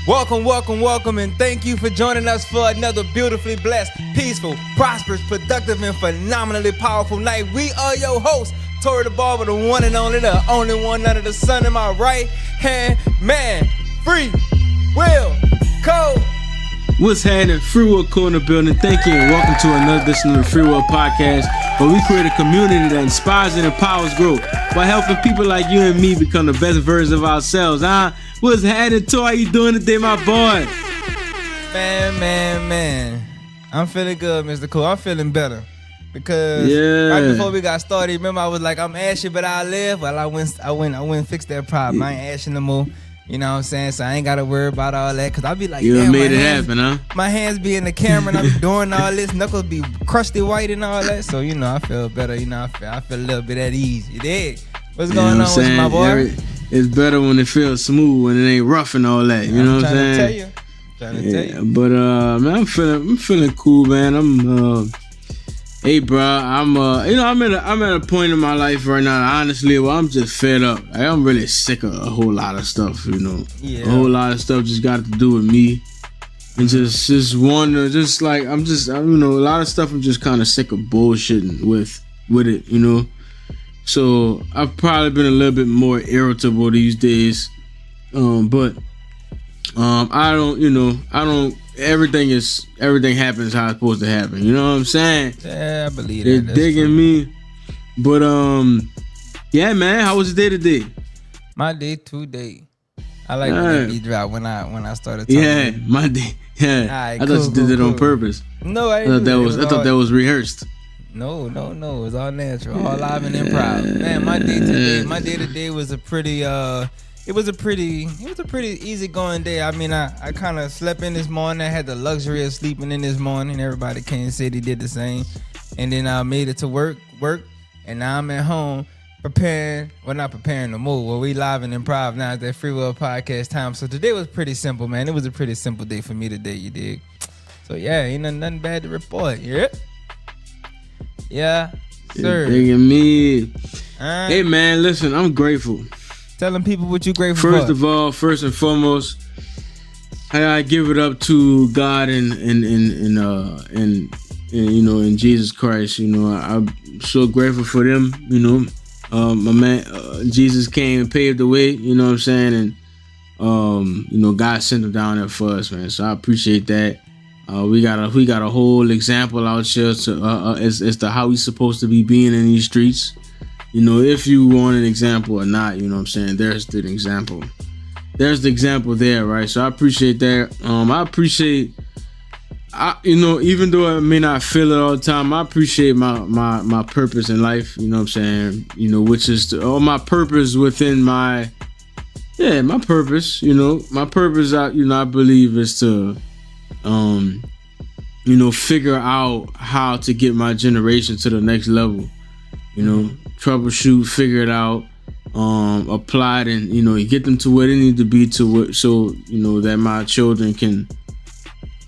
Welcome, and thank you for joining us for another beautifully blessed, peaceful, prosperous, productive, and phenomenally powerful night. We are your hosts, Tori the Barber, the one and only, the only one under the sun. In my right hand man, Free Will Code. What's happening? Free Will Code in the building. Thank you, and welcome to another edition of the Free Will Podcast, where we create a community that inspires and empowers growth by helping people like you and me become the best versions of ourselves. What's happening, Tori? How you doing today, my boy? Man. I'm feeling good, Mr. Cool. I'm feeling better. Because right before we got started, remember I was like, I'm ashy, but I live. Well, I went and fixed that problem. I ain't ashy no more. You know what I'm saying? So I ain't got to worry about all that. Because I be like, you made it happen, huh? My hands be in the camera and I be doing all this. Knuckles be crusty white and all that. So, I feel better. I feel a little bit at ease. You dig? What's going on with my boy? It's better when it feels smooth, when it ain't rough and all that. You know what I'm saying? Trying to tell you. But man, I'm feeling cool, man. Hey, bro, I'm at a point in my life right now, honestly, where I'm just fed up. I'm really sick of a whole lot of stuff, Yeah. A whole lot of stuff just got to do with me. And just wonder, a lot of stuff I'm just kind of sick of bullshitting with it, So I've probably been a little bit more irritable these days. But I don't, everything happens how it's supposed to happen. You know what I'm saying? Yeah, I believe that. They're digging true. me. But yeah, man, how was your day today? My day today. I like when that beat drop when I started talking. Yeah, my day. Yeah. Right, I thought you did it on purpose. No, I thought didn't. that was rehearsed. No. It was all natural, all live and improv. Man, my day today was a pretty easygoing day. I mean, I kind of slept in this morning. I had the luxury of sleeping in this morning. Everybody came and said they did the same. And then I made it to work, and now I'm at home preparing. Well, not preparing no more. Well, we live and improv now at that Free Will Podcast time. So today was pretty simple, man. It was a pretty simple day for me today, you dig? So yeah, ain't nothing bad to report. Yep. Yeah, sir. Digging me. Hey, man, listen, I'm grateful. Telling people what you grateful for. First of all, first and foremost, I give it up to God and Jesus Christ. I'm so grateful for them. My man, Jesus came and paved the way. You know what I'm saying? And God sent him down there for us, man. So I appreciate that. We got a whole example out here as to how we supposed to be being in these streets. If you want an example or not, you know what I'm saying? There's the example. There's the example there, right? So I appreciate that. Even though I may not feel it all the time, I appreciate my purpose in life, you know what I'm saying? Which is my purpose within my purpose, my purpose, I believe is to, figure out how to get my generation to the next level, troubleshoot, figure it out, apply it, and you get them to where they need to be so that my children can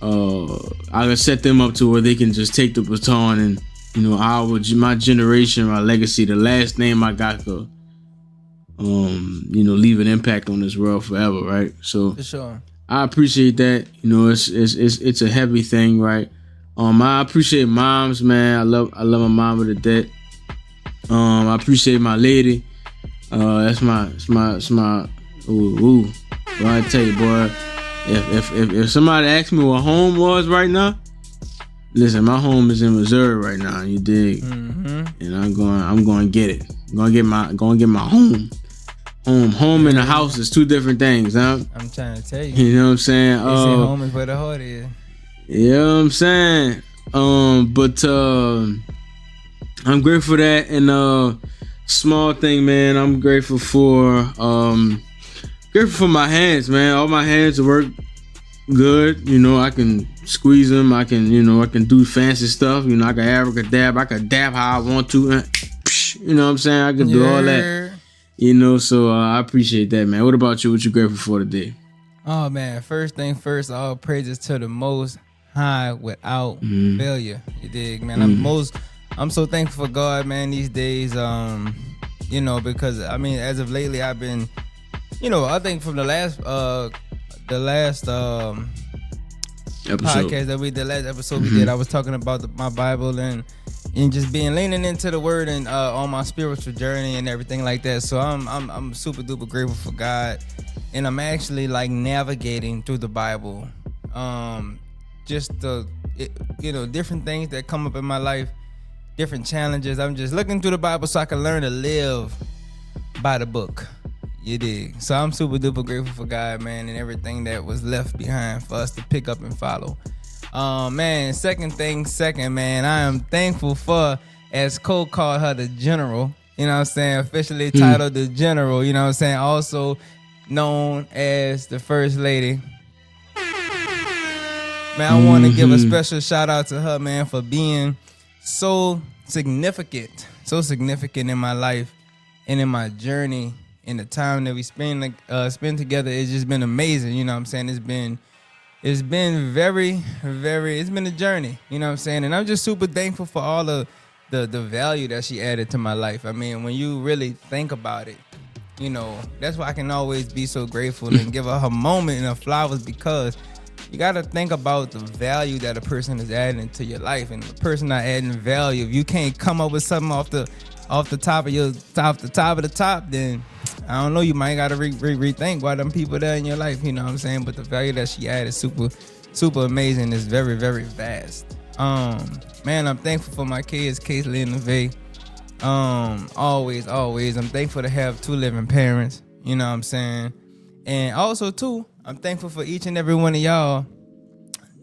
I can set them up to where they can just take the baton and my generation, my legacy, the last name I got could leave an impact on this world forever, right? So for sure. I appreciate that. It's a heavy thing, right? I appreciate moms, man. I love my mama to death. I appreciate my lady. That's my. Ooh. Well, I tell you, boy, if somebody asked me what home was right now, listen, my home is in Missouri right now. You dig? Mm-hmm. And I'm going to get it. I'm going to get my home. Home and a house is two different things, huh? I'm trying to tell you. You know what I'm saying? They say home is where the heart is. You know what I'm saying? But I'm grateful for that. And small thing, man, I'm grateful for my hands, man. All my hands work good. I can squeeze them. I can do fancy stuff. I can abracadabra. I can dab how I want to. You know what I'm saying? I can do all that. So I appreciate that, man. What about you? What you grateful for today? Oh, man. First thing first, all praises to the Most High without failure. You dig, man? I'm so thankful for God, man, these days. Because, as of lately, I've been, I think from the last the last podcast that we did, last episode we did, I was talking about my Bible and just leaning into the Word and on my spiritual journey and everything like that. So I'm super duper grateful for God, and I'm actually like navigating through the Bible, just the different things that come up in my life, different challenges. I'm just looking through the Bible so I can learn to live by the book. You dig? So I'm super duper grateful for God, man, and everything that was left behind for us to pick up and follow. Man, second, man, I am thankful for, as Cole called her, the General, you know what I'm saying, officially titled the General, you know what I'm saying, also known as the First Lady. Man, I want to give a special shout out to her, man, for being so significant in my life and in my journey. In the time that we spend together, it's just been amazing. You know what I'm saying? It's been very, very, it's been a journey. You know what I'm saying? And I'm just super thankful for all the value that she added to my life. I mean, when you really think about it, that's why I can always be so grateful and give her moment and her flowers, because you got to think about the value that a person is adding to your life. And the person not adding value, if you can't come up with something off the top of the top, then I don't know, you might gotta rethink why them people there in your life, you know what I'm saying? But the value that she added is super, super amazing. It's very, very vast. Man, I'm thankful for my kids, Kaylee and Nevaeh. Always, I'm thankful to have 2 living parents, you know what I'm saying? And also, too, I'm thankful for each and every one of y'all.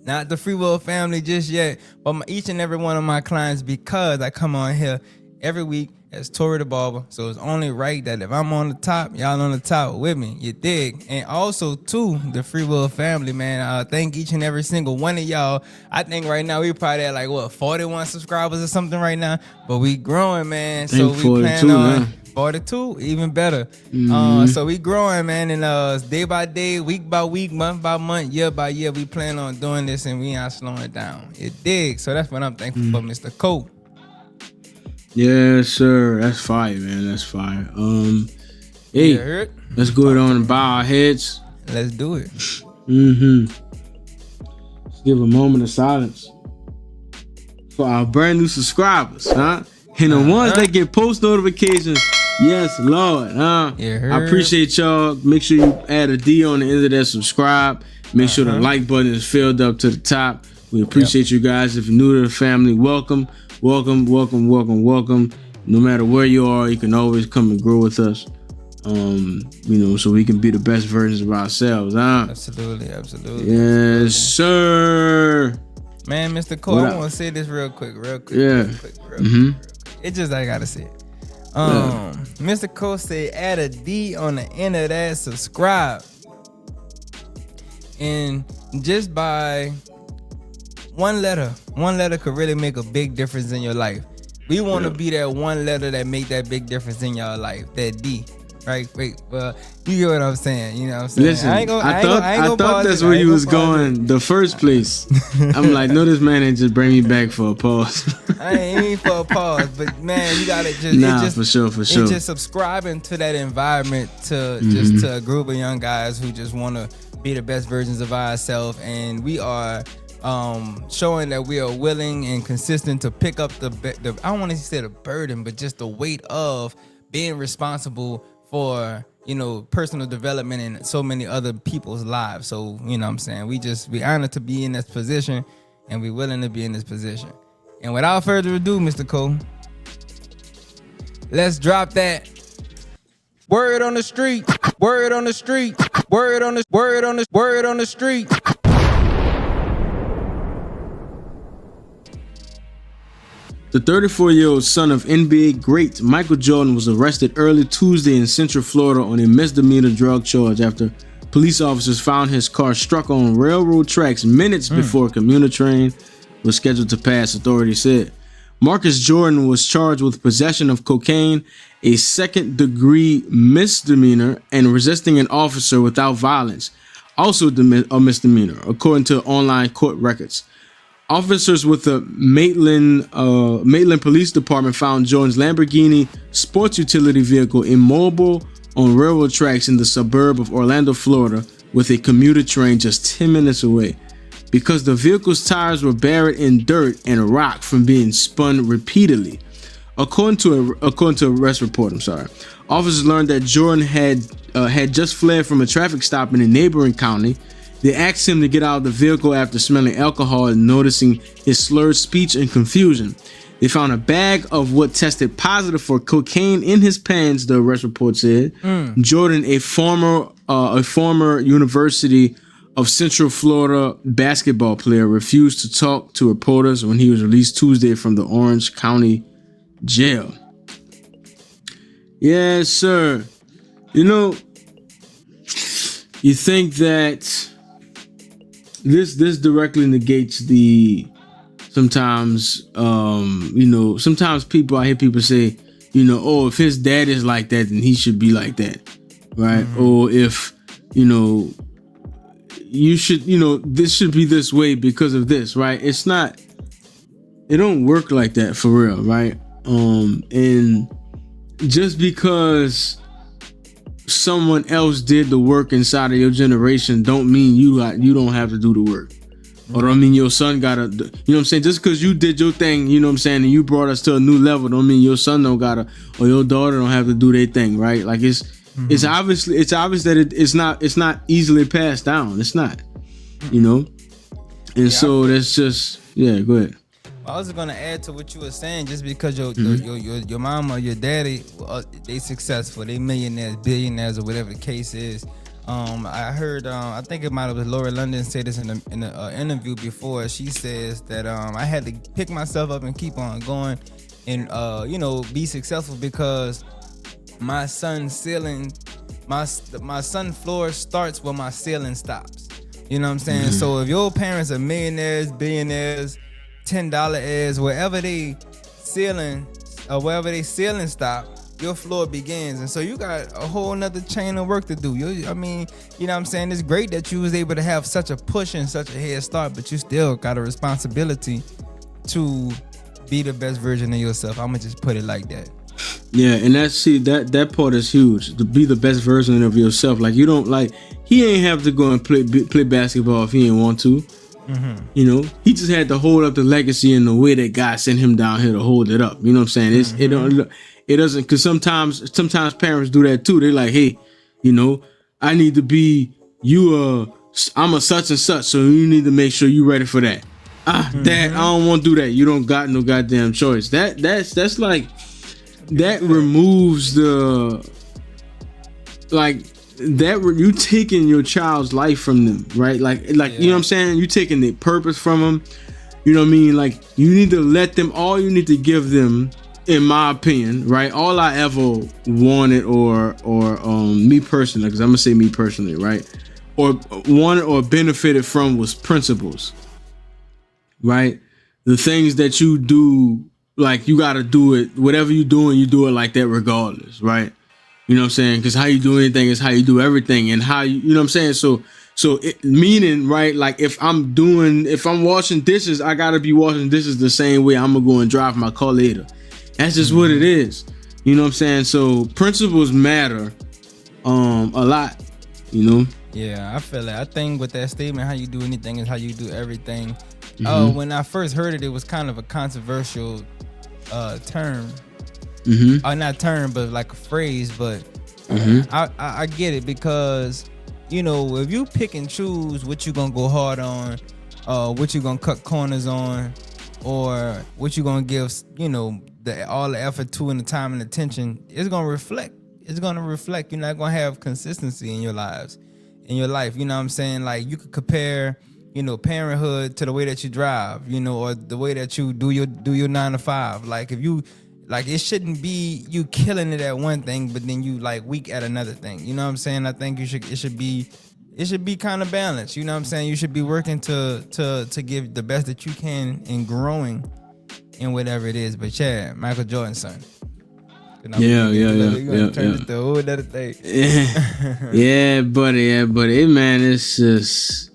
Not the Free Will family just yet, but each and every one of my clients, because I come on here every week as Tori the Barber. So it's only right that if I'm on the top, y'all on the top with me. You dig? And also, too, the Free Will family, man. Thank each and every single one of y'all. I think right now we probably at like 41 subscribers or something right now. But we growing, man. So we plan on 42, even better. So we growing, man. And day by day, week by week, month by month, year by year, we plan on doing this, and we not slowing it down. You dig? So that's what I'm thankful for, Mr. Cole. Yes, sir. That's fire, man. That's fire. Hey, let's go on and bow our heads. Let's do it. Let's give a moment of silence for our brand new subscribers, huh? And the ones that get post notifications. Yes, Lord, huh? I appreciate y'all. Make sure you add a D on the end of that subscribe. Make sure the like button is filled up to the top. We appreciate you guys. If you're new to the family, welcome. No matter where you are, you can always come and grow with us. So we can be the best versions of ourselves, huh? Absolutely. Yes, sir. Man, Mr. Cole, I want to say this real quick. Yeah. It just, I gotta say it. Mr. Cole said add a D on the end of that subscribe. And just by one letter could really make a big difference in your life. We want to be that one letter that make that big difference in your life. That D, right? Wait, well, you get what I'm saying. You know what I'm saying? Listen, I thought that's where you was going the first place. I'm like, no, this man ain't just bring me back for a pause. I ain't even for a pause, but man, you gotta just for sure. It's just subscribing to that environment, to just to a group of young guys who just want to be the best versions of ourselves, and we are showing that we are willing and consistent to pick up the I don't want to say the burden, but just the weight of being responsible for personal development in so many other people's lives. So you know what I'm saying, we honored to be in this position, and we willing to be in this position. And without further ado, Mr. Cole, let's drop that word on the street. The 34-year-old son of NBA great Michael Jordan was arrested early Tuesday in Central Florida on a misdemeanor drug charge after police officers found his car struck on railroad tracks minutes before a commuter train was scheduled to pass, authorities said. Marcus Jordan was charged with possession of cocaine, a second-degree misdemeanor, and resisting an officer without violence, also a misdemeanor, according to online court records. Officers with the Maitland Police Department found Jordan's Lamborghini sports utility vehicle immobile on railroad tracks in the suburb of Orlando, Florida, with a commuter train just 10 minutes away because the vehicle's tires were buried in dirt and rock from being spun repeatedly. According to a arrest report, officers learned that Jordan had just fled from a traffic stop in a neighboring county. They asked him to get out of the vehicle after smelling alcohol and noticing his slurred speech and confusion. They found a bag of what tested positive for cocaine in his pants, the arrest report said. Jordan, a former University of Central Florida basketball player, refused to talk to reporters when he was released Tuesday from the Orange County jail. Yes, sir. You know, you think that this directly negates the sometimes sometimes I hear people say, if his dad is like that, then he should be like that, right? Or if you should, this should be this way because of this, right? It don't work like that for real, right? And just because someone else did the work inside of your generation don't mean you don't have to do the work. Or don't mean your son gotta, you know what I'm saying? Just because you did your thing, you know what I'm saying, and you brought us to a new level, don't mean your son don't gotta, or your daughter don't have to do their thing, right? Like it's obvious that it's not easily passed down. It's not, And so that's just, go ahead. I was gonna add to what you were saying. Just because your mom or your daddy, they successful, they millionaires, billionaires, or whatever the case is. I heard, I think it might have been Laura London say this in an interview before. She says that I had to pick myself up and keep on going and be successful because my son's ceiling, my son floor starts where my ceiling stops. You know what I'm saying? So if your parents are millionaires, billionaires, $10 heirs, wherever they ceiling stop, your floor begins. And so you got a whole nother chain of work to do. I mean, you know what I'm saying? It's great that you was able to have such a push and such a head start, but you still got a responsibility to be the best version of yourself. I'm gonna just put it like that. Yeah, and that part is huge. To be the best version of yourself. Like, you don't, like, he ain't have to go and play basketball if he didn't want to. He just had to hold up the legacy in the way that God sent him down here to hold it up. You know what I'm saying? It doesn't, because sometimes parents do that too. They're like, hey, I need to be I'm a such and such, so you need to make sure you ready for that. Dad, I don't want to do that. You don't got no goddamn choice. That's like, that removes the, like, that you taking your child's life from them, right? Like you know what I'm saying? You taking the purpose from them. You know what I mean? Like, you need to let them, all you need to give them, in my opinion, right? All I ever wanted or me personally, because I'm gonna say me personally, right? Or wanted or benefited from was principles, right? The things that you do, like, you gotta do it, whatever you doing, you do it like that regardless, right? You know what I'm saying? Because how you do anything is how you do everything, and how you know what I'm saying? So it, meaning, right, like, if I'm washing dishes, I gotta be washing dishes the same way I'm gonna go and drive my car later. That's just what it is. You know what I'm saying? So principles matter a lot, Yeah, I feel it. I think with that statement, how you do anything is how you do everything. When I first heard it, it was kind of a controversial term. Not term, but like a phrase. But I get it, because if you pick and choose what you gonna go hard on, what you gonna cut corners on, or what you gonna give all the effort to and the time and attention, it's gonna reflect. You're not gonna have consistency in your life. You know what I'm saying? Like, you could compare parenthood to the way that you drive, or the way that you do your 9 to 5. Like, if you, like, it shouldn't be you killing it at one thing, but then you like weak at another thing. You know what I'm saying? I think it should be kind of balanced. You know what I'm saying? You should be working to give the best that you can and growing in whatever it is. But yeah, Michael Jordan's son. Yeah. Turn it to a whole other thing. Yeah, buddy. Man, it's just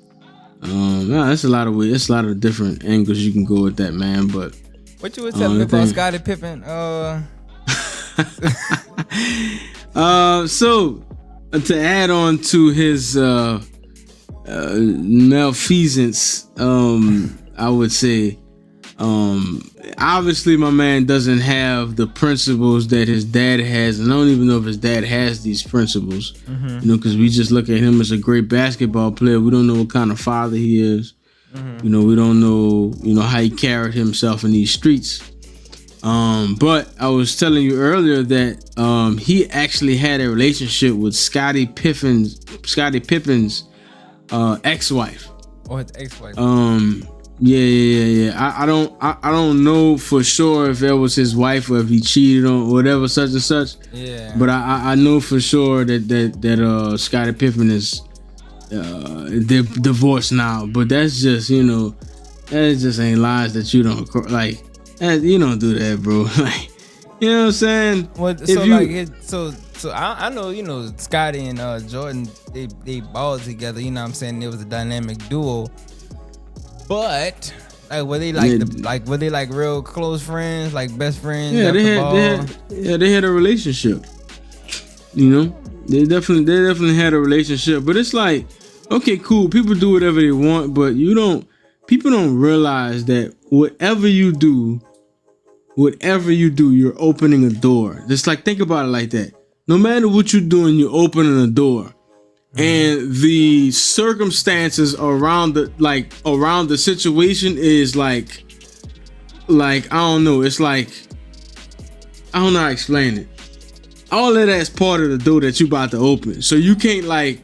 that's a lot of ways. It's a lot of different angles you can go with that, man. But what you were telling me about Scottie Pippen? So to add on to his malfeasance, I would say. Obviously my man doesn't have the principles that his dad has, and I don't even know if his dad has these principles. You know, because we just look at him as a great basketball player. We don't know what kind of father he is. You know, we don't know, you know, how he carried himself in these streets. But I was telling you earlier that he actually had a relationship with Scottie Pippen's ex-wife. Or his ex-wife. Yeah. I don't know for sure if that was his wife or if he cheated on whatever, such and such. Yeah. But I know for sure that Scottie Pippen is they're divorced now. But that's just, you know, that just ain't lies that you don't like. You don't do that, bro. Like, you know what I'm saying? Well, so I know, you know, Scottie and Jordan, they balled together. You know what I'm saying? It was a dynamic duo. But like, were they like real close friends, like best friends? Yeah, they had a relationship. You know, they definitely had a relationship. But it's like, okay, cool. People do whatever they want, but people don't realize that whatever you do, you're opening a door. Just like, think about it like that. No matter what you're doing, you're opening a door. And the circumstances around the situation is like I don't know. It's like, I don't know how to explain it. All of that's part of the door that you about to open. So you can't like,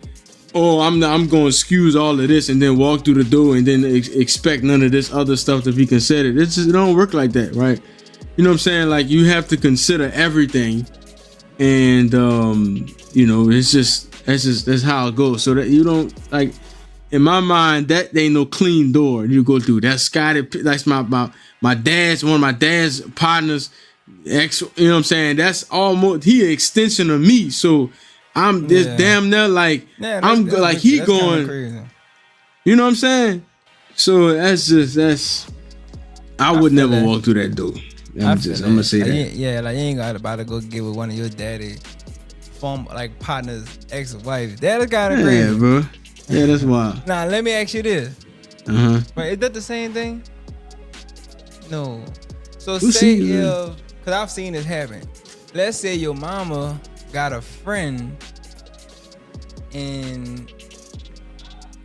oh, I'm going to excuse all of this and then walk through the door and then expect none of this other stuff to be considered. It don't work like that, right? You know what I'm saying? Like, you have to consider everything, and you know, that's how it goes. So that you don't, like, in my mind, that ain't no clean door you go through. That's Scottie. That's my dad's, one of my dad's partners. You know what I'm saying? That's almost, he an extension of me. So I'm this damn near like, I'm like, he going crazy. You know what I'm saying? So that's I would never walk through that door. I'm gonna say that. Yeah, like, you ain't about to go get with one of your daddy partner's ex-wife. That kind of crazy. Yeah, bro. Yeah, that's wild. Now let me ask you this. But is that the same thing? No. So say if, because I've seen this happen. Let's say your mama got a friend, and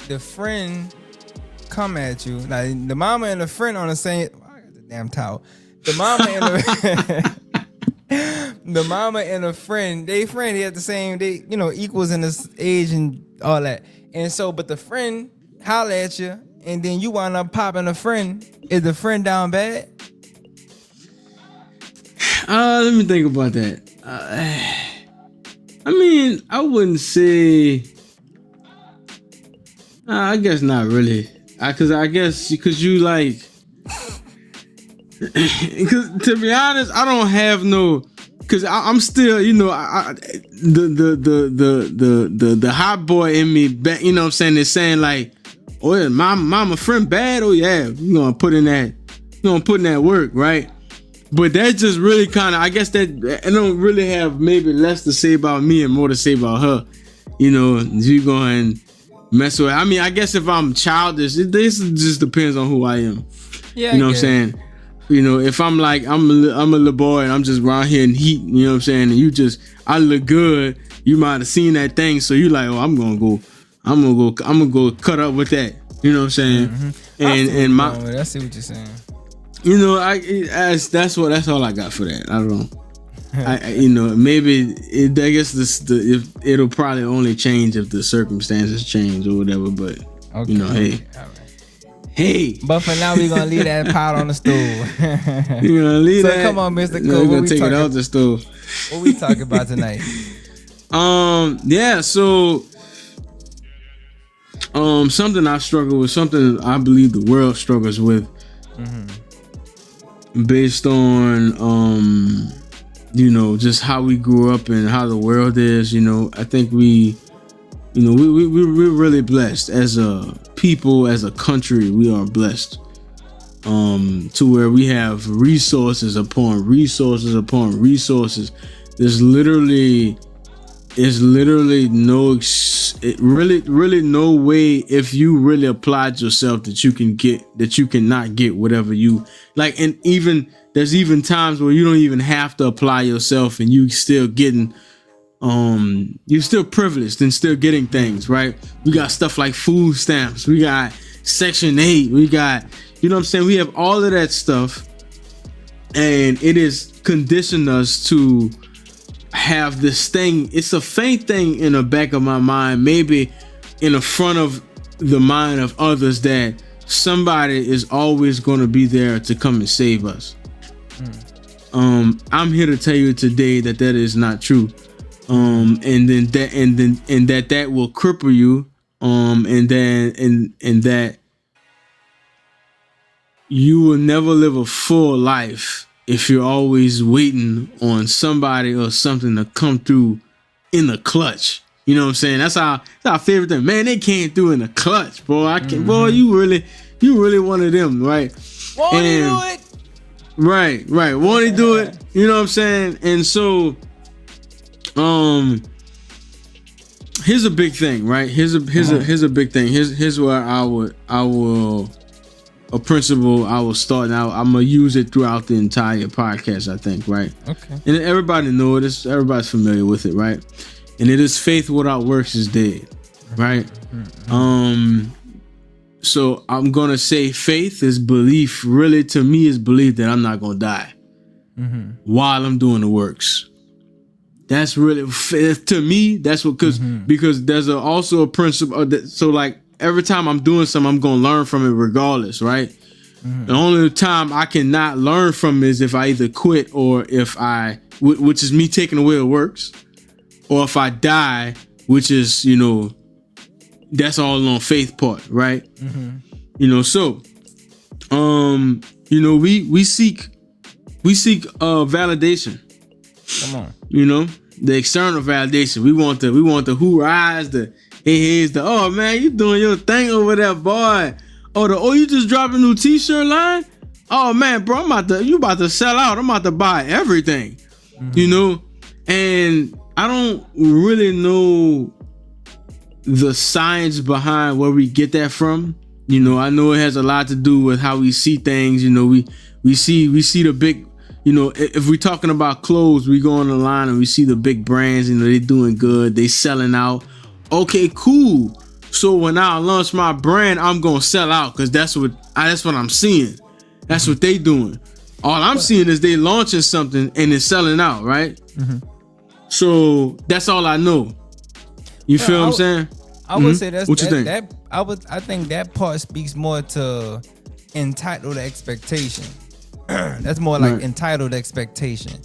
the friend come at you. Like, the mama and the friend on the same. I got the damn towel. The mama and the mama and a friend, they at the same, they, you know, equals in this age and all that. And so, but the friend holler at you, and then you wind up popping a friend. Is the friend down bad? Let me think about that. I mean, I wouldn't say. I guess not really. Because you like. Because to be honest, I don't have no. Because I'm still, you know, the hot boy in me, you know what I'm saying, is saying like, oh yeah, mama friend bad, oh yeah, you gonna put in that work, right? But that just really kind of, I guess that I don't really have maybe less to say about me and more to say about her. You know, you going mess with. I mean, I guess if I'm childish, this just depends on who I am. Yeah, you know what I'm saying. You know, if I'm like, I'm a little boy and I'm just around here in heat, you know what I'm saying, and I look good, you might have seen that thing, so you like, oh, I'm gonna go cut up with that, you know what I'm saying, I see what you're saying. You know, that's all I got for that. I don't know. You know, maybe I guess it'll probably only change if the circumstances change or whatever, but okay. You know, hey. Hey. But for now, we're gonna leave that pot on the stove. You're gonna leave that. So come on, Mr. Cole. We're gonna take it off the stove. What we talking about tonight? Yeah, so something I struggle with, something I believe the world struggles with, based on you know, just how we grew up and how the world is. You know, I think we're really blessed as a people, as a country. We are blessed to where we have resources upon resources upon resources. There's literally it's literally really no way, if you really applied yourself, that you cannot get whatever you like. And even there's even times where you don't even have to apply yourself, and you still getting you're still privileged and still getting things, right? We got stuff like food stamps, we got Section 8, we got, you know what I'm saying, we have all of that stuff, and it is conditioned us to have this thing. It's a faint thing in the back of my mind, maybe in the front of the mind of others, that somebody is always going to be there to come and save us. I'm here to tell you today that is not true. And that will cripple you. And that you will never live a full life if you're always waiting on somebody or something to come through in the clutch. You know what I'm saying? That's our favorite thing. Man, they came through in the clutch, boy. I can't, boy, you really one of them, right? Won't he do it? Right. Won't he do it? You know what I'm saying? And so, here's a big thing, right? Here's a big thing. Here's where a principle I will start now. I'm gonna use it throughout the entire podcast, I think, right? Okay. And everybody know it. Everybody's familiar with it, right? And it is faith without works is dead, right? So I'm gonna say faith is belief. Really, to me, is belief that I'm not gonna die while I'm doing the works. That's really, to me, that's what, because there's also a principle that, so like every time I'm doing something, I'm gonna learn from it regardless, right? The only time I cannot learn from it is if I either quit, or if which is me taking away the works, or if I die, which is, you know, that's all on faith part, right? You know, so you know, we seek validation. Come on. You know, the external validation. We want the hoorahs, the hey, the oh man, you doing your thing over there, boy. You just dropped a new t-shirt line? Oh man, bro, you about to sell out. I'm about to buy everything. You know? And I don't really know the science behind where we get that from. You know, I know it has a lot to do with how we see things. You know, we see the big, you know, if we're talking about clothes, we go on the line and we see the big brands, you know, they doing good, they selling out. Okay, cool. So when I launch my brand, I'm gonna sell out, because that's what I'm seeing. That's what they doing. All I'm seeing is they launching something and it's selling out, right? So that's all I know. You feel what I'm saying? I would say that's what you think? I think that part speaks more to entitled expectation. That's more like entitled expectation.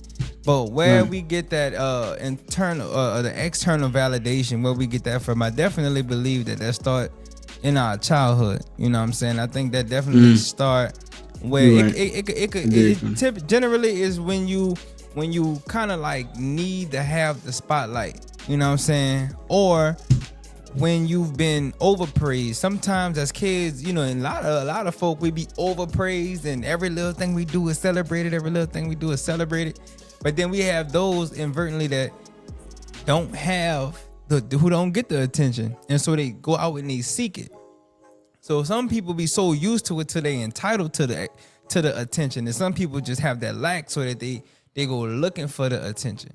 But where we get that internal the external validation, where we get that from, I definitely believe that start in our childhood. You know what I'm saying? I think that definitely start where it generally is when you kind of like need to have the spotlight. You know what I'm saying? Or when you've been overpraised. Sometimes as kids, you know, and a lot of folk, we be overpraised, and every little thing we do is celebrated. But then we have those inadvertently that don't have who don't get the attention, and so they go out and they seek it. So some people be so used to it till they entitled to the attention, and some people just have that lack, so that they go looking for the attention.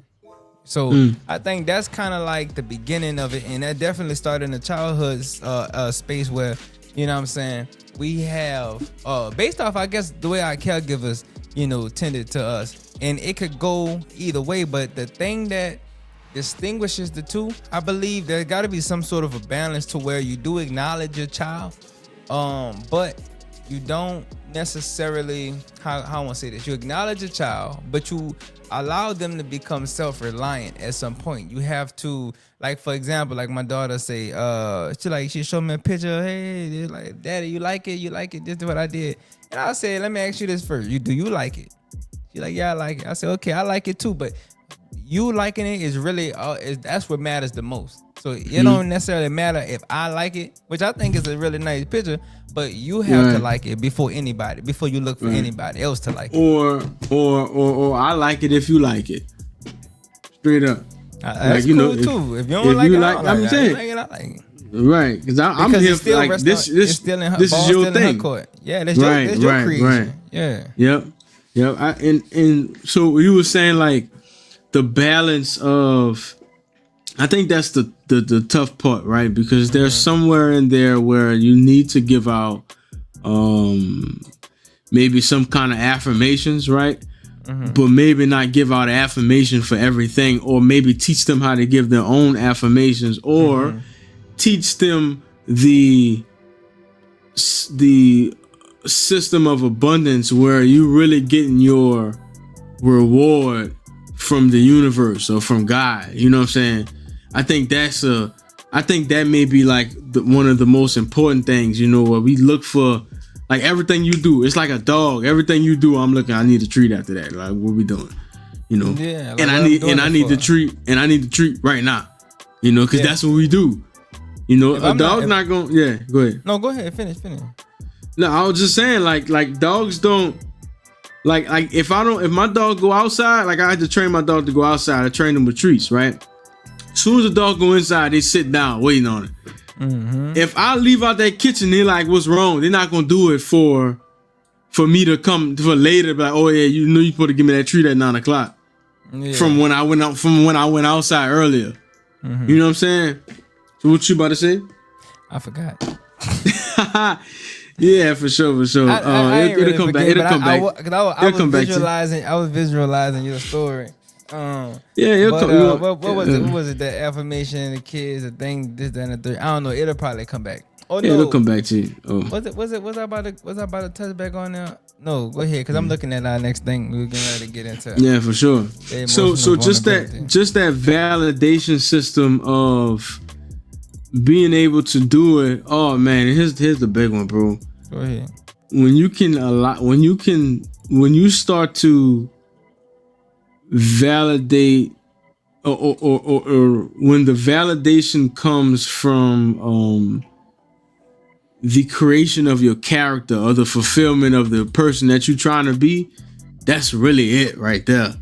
So I think that's kind of like the beginning of it, and that definitely started in the childhood space where, you know what I'm saying, we have based off, I guess, the way our caregivers, you know, tended to us. And it could go either way, but the thing that distinguishes the two, I believe there got to be some sort of a balance to where you do acknowledge your child, but you don't necessarily, how I want to say this, you acknowledge your child, but you allow them to become self-reliant at some point. You have to, like, for example, like my daughter say, she showed me a picture, hey, like, Daddy, you like it, this is what I did. And I said, let me ask you this first, do you like it? She's like, yeah, I like it. I said, okay, I like it too, but you liking it is really, that's what matters the most. So it don't necessarily matter if I like it, which I think is a really nice picture, but you have to like it before you look for anybody else to like it. Or I like it if you like it. Straight up. That's cool too. If you don't like it, I don't like it. I like it, I like it. Right, because I'm here for like this is your thing. Yeah, that's your creation. Right. Yeah. Yep. And so you were saying like the balance of, I think that's the tough part, right? Because there's somewhere in there where you need to give out maybe some kind of affirmations, right? But maybe not give out an affirmation for everything, or maybe teach them how to give their own affirmations, or teach them the system of abundance where you really getting your reward from the universe or from God. You know what I'm saying? I think that may be like one of the most important things, you know, where we look for, like everything you do, it's like a dog. Everything you do, I'm looking, I need a treat after that. Like, what we doing? You know? Yeah. Like, and I need the treat right now. You know, because that's what we do. You know, a dog's not going. Yeah, go ahead. No, go ahead. Finish. No, I was just saying, like dogs don't. Like if my dog go outside, like I had to train my dog to go outside. I train them with treats, right? As soon as the dog go inside, they sit down waiting on it. If I leave out that kitchen, they're like, "What's wrong?" They're not gonna do it for me to come for later. Be like, "Oh yeah, you know you supposed to give me that treat at 9 o'clock." Yeah. From when I went outside earlier. You know what I'm saying? So what you about to say? I forgot. Yeah, for sure. It'll come back. I was visualizing your story. It'll come. What was it? The affirmation, the kids, the thing, this, that, and the third. I don't know. It'll probably come back. Oh no, it'll come back to you. Oh. Was I about to touch back on there? No, go ahead, because I'm looking at our next thing. We're getting ready to get into. Yeah, for sure. So just that validation system of being able to do it. Oh man, here's the big one, bro. Go ahead. When you start to validate, or when the validation comes from the creation of your character or the fulfillment of the person that you're trying to be, that's really it right there.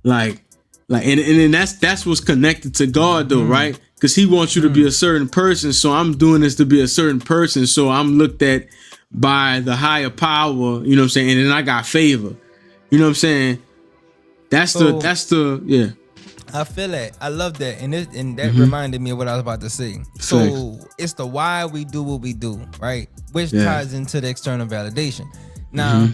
And that's what's connected to God though, right? Because he wants you to be a certain person. So I'm doing this to be a certain person. So I'm looked at by the higher power, you know what I'm saying? And then I got favor. You know what I'm saying? That's the I feel that. I love that. And that reminded me of what I was about to say. So it's the why we do what we do, right? Which ties into the external validation. Now,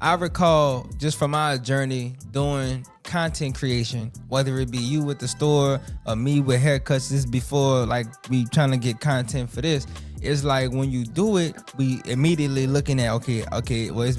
I recall just from our journey doing content creation, whether it be you with the store or me with haircuts, this before like we trying to get content for this. It's like when you do it, we immediately looking at, okay, well,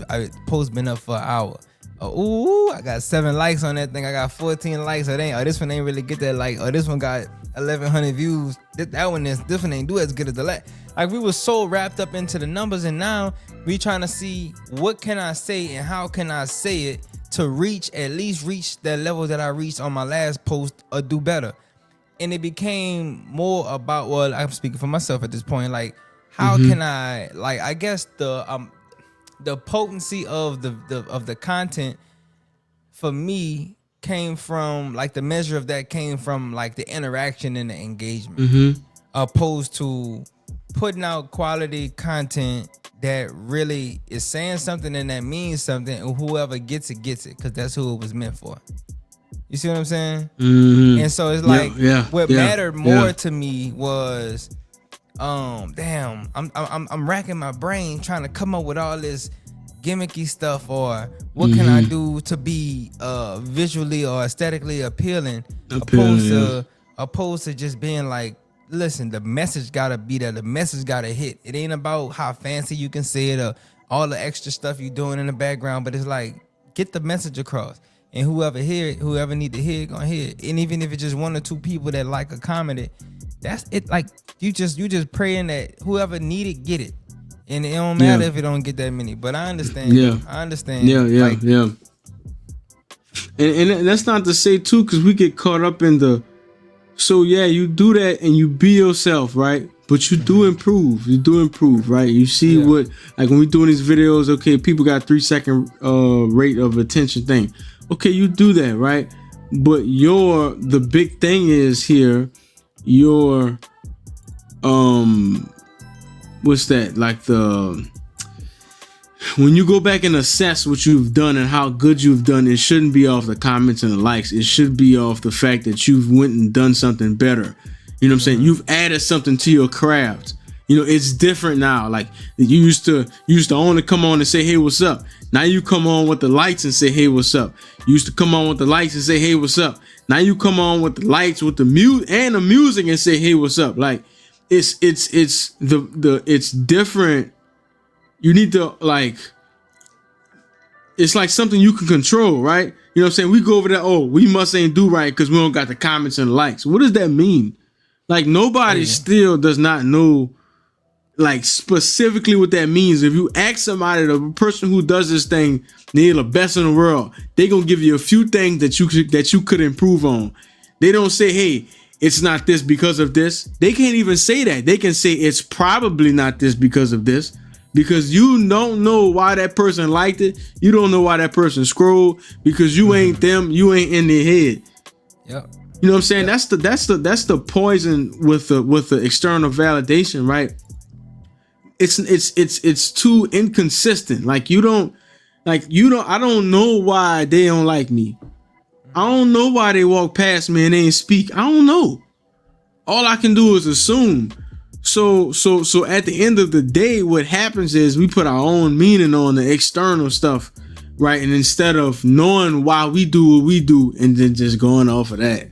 post been up for an hour. Ooh, I got 7 likes on that thing. I got 14 likes. This one ain't really get that like. This one got 1,100 views. This one ain't do as good as the last. Like we were so wrapped up into the numbers, and now we trying to see what can I say and how can I say it to at least reach that level that I reached on my last post or do better. And it became more about, well, I'm speaking for myself at this point. Like, how can I, like, I guess the potency of the content for me came from, like, the measure of that came from like the interaction and the engagement, opposed to putting out quality content that really is saying something and that means something, and whoever gets it because that's who it was meant for. You see what I'm saying? And so it's like what mattered more to me was damn, I'm racking my brain trying to come up with all this gimmicky stuff, or what can I do to be visually or aesthetically appealing, opposed to just being like, listen, the message gotta be there, the message gotta hit. It ain't about how fancy you can say it or all the extra stuff you doing in the background, but it's like, get the message across. And whoever need to hear it, gonna hear it. And even if it's just 1 or 2 people that like or comment it, that's it. Like you just praying that whoever need it, get it. And it don't matter if it don't get that many. But I understand. I understand. And that's not to say too, because we get caught up in the. So you do that and you be yourself, right? But you do improve. You do improve, right? You see what, like when we doing these videos, okay, people got 3-second rate of attention thing. Okay, you do that, right? But the big thing is here, your what's that? Like when you go back and assess what you've done and how good you've done, it shouldn't be off the comments and the likes. It should be off the fact that you've went and done something better. You know what I'm saying? You've added something to your craft. You know, it's different now. Like you used to only come on and say, hey, what's up? Now you come on with the lights and say, hey, what's up? You used to come on with the lights and say, hey, what's up? Now you come on with the lights, with the music and say, hey, what's up? Like it's different. You need to it's like something you can control, right? You know what I'm saying? We go over there, we must ain't do right because we don't got the comments and the likes. What does that mean? Like nobody still does not know like specifically what that means. If you ask somebody, the person who does this thing, they're the best in the world, they gonna give you a few things that you could improve on. They don't say, hey, it's not this because of this. They can't even say that. They can say it's probably not this because of this, because you don't know why that person liked it. You don't know why that person scrolled, because you ain't them. You ain't in their head. Yep. You know what I'm saying? Yep. That's the poison with the external validation, right? It's too inconsistent. I don't know why they don't like me. I don't know why they walk past me and they ain't speak. I don't know. All I can do is assume. So at the end of the day, what happens is we put our own meaning on the external stuff, right? And instead of knowing why we do what we do and then just going off of that.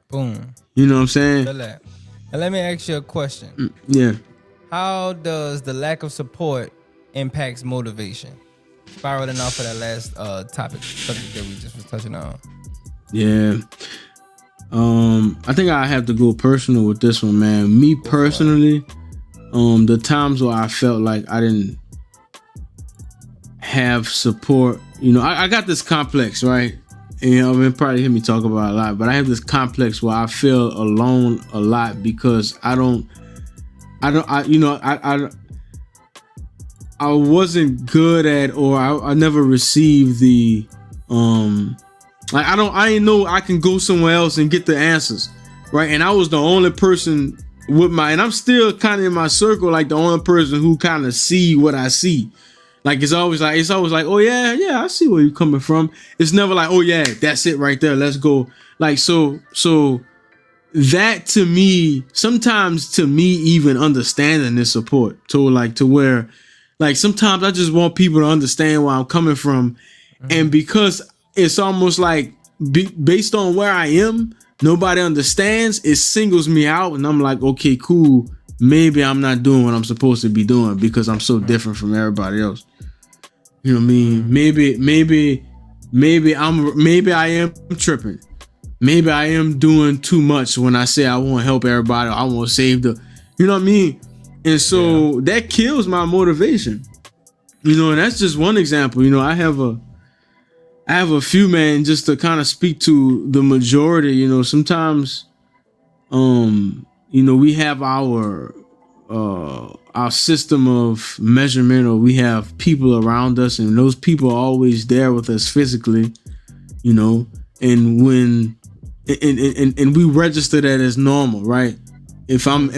Boom. You know what I'm saying? Now let me ask you a question. Yeah. How does the lack of support impacts motivation? Spiraling off of that last subject that we just was touching on. Yeah. I think I have to go personal with this one, man. Me personally, the times where I felt like I didn't have support, you know, I got this complex, right? And you'll probably hear me talk about it a lot, but I have this complex where I feel alone a lot because I wasn't good at, or I never received the I didn't know I can go somewhere else and get the answers, right? And I was the only person and I'm still kind of in my circle, like the only person who kind of see what I see. Like it's always like, oh yeah, I see where you're coming from. It's never like, oh yeah, that's it right there, let's go. Like so that to me, sometimes to me, even understanding this support to where like sometimes I just want people to understand where I'm coming from. And because it's almost like based on where I am, nobody understands, it singles me out, and I'm like, okay, cool, maybe I'm not doing what I'm supposed to be doing because I'm so different from everybody else. You know what I mean? Maybe I am tripping. Maybe I am doing too much when I say I want to help everybody, I want to save you know what I mean? And so that kills my motivation. You know, and that's just one example. You know, I have a few, man, just to kind of speak to the majority. You know, sometimes you know, we have our system of measurement, or we have people around us, and those people are always there with us physically, you know, and when and we register that as normal, right? If I'm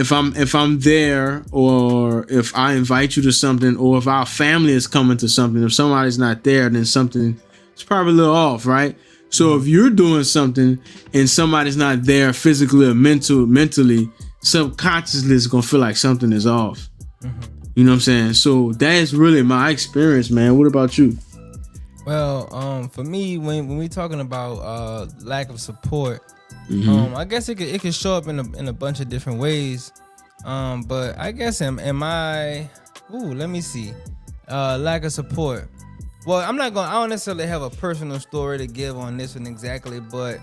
there, or if I invite you to something, or if our family is coming to something, if somebody's not there, then something is probably a little off, right? So if you're doing something and somebody's not there physically or mentally, subconsciously it's gonna feel like something is off. You know what I'm saying? So that's really my experience, man. What about you? Well, for me, when we talking about lack of support, I guess it could show up in a bunch of different ways. But I guess let me see. Lack of support. Well, I don't necessarily have a personal story to give on this one exactly, but